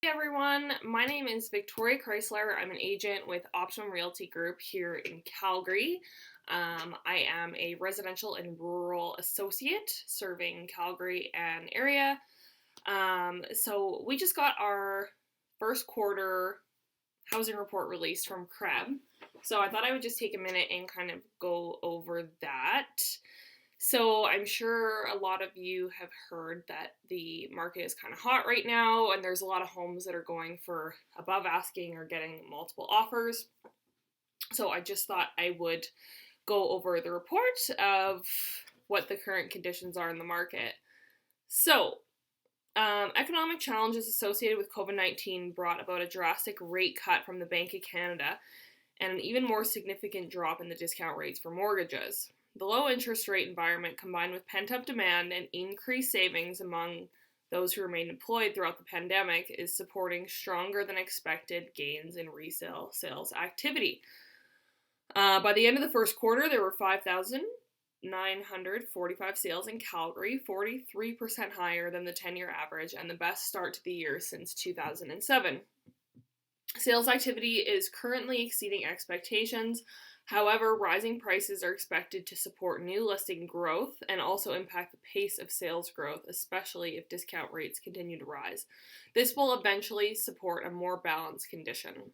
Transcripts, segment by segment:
Hey everyone, my name is Victoria Chrysler. I'm an agent with Optimum Realty Group here in Calgary. I am a residential and rural associate serving Calgary and area. So we just got our first quarter housing report released from CREB. So I thought I would just take a minute and kind of go over that. So I'm sure a lot of you have heard that the market is kind of hot right now, and there's a lot of homes that are going for above asking or getting multiple offers. So I just thought I would go over the report of what the current conditions are in the market. So, economic challenges associated with COVID-19 brought about a drastic rate cut from the Bank of Canada and an even more significant drop in the discount rates for mortgages. The low interest rate environment, combined with pent-up demand and increased savings among those who remained employed throughout the pandemic, is supporting stronger than expected gains in resale sales activity. By the end of the first quarter, there were 5,945 sales in Calgary, 43% higher than the 10-year average and the best start to the year since 2007. Sales activity is currently exceeding expectations. However, rising prices are expected to support new listing growth and also impact the pace of sales growth, especially if discount rates continue to rise. This will eventually support a more balanced condition.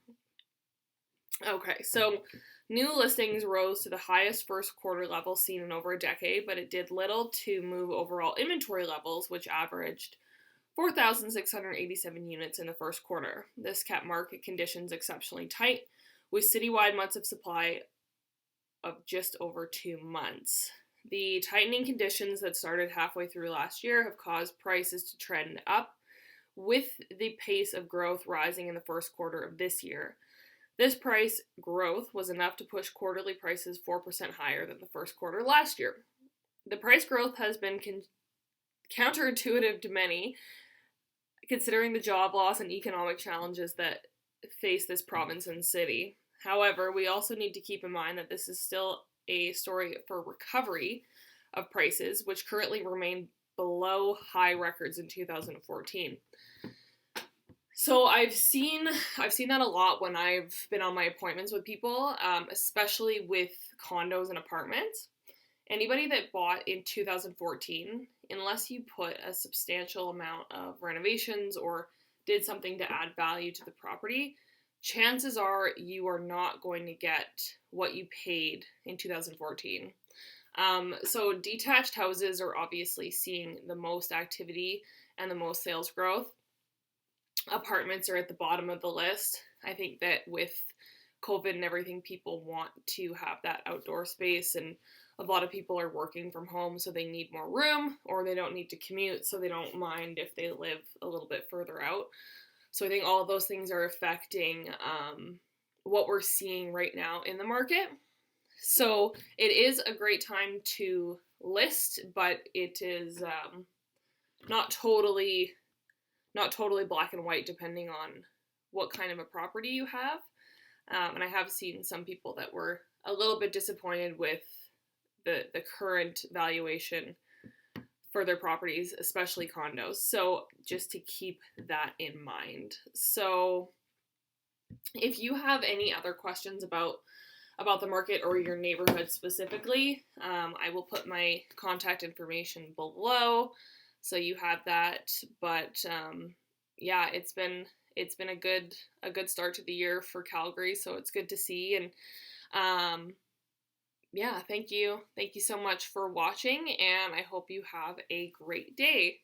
Okay, so new listings rose to the highest first quarter level seen in over a decade, but it did little to move overall inventory levels, which averaged 4,687 units in the first quarter. This kept market conditions exceptionally tight, with citywide months of supply of just over 2 months. The tightening conditions that started halfway through last year have caused prices to trend up, with the pace of growth rising in the first quarter of this year. This price growth was enough to push quarterly prices 4% higher than the first quarter last year. The price growth has been counterintuitive to many, considering the job loss and economic challenges that face this province and city. However, we also need to keep in mind that this is still a story for recovery of prices, which currently remain below high records in 2014. So I've seen that a lot when I've been on my appointments with people, especially with condos and apartments. Anybody that bought in 2014, unless you put a substantial amount of renovations or did something to add value to the property, chances are you are not going to get what you paid in 2014. So detached houses are obviously seeing the most activity and the most sales growth. Apartments are at the bottom of the list. I think that with COVID and everything, people want to have that outdoor space, and a lot of people are working from home, so they need more room, or they don't need to commute, so they don't mind if they live a little bit further out. So I think all of those things are affecting what we're seeing right now in the market. So it is a great time to list, but it is not totally black and white, depending on what kind of a property you have. And I have seen some people that were a little bit disappointed with the current valuation for their properties, especially condos. So just to keep that in mind. So if you have any other questions about the market or your neighborhood specifically, I will put my contact information below, so you have that. But yeah, it's been a good start to the year for Calgary, so it's good to see. And yeah, thank you so much for watching, and I hope you have a great day.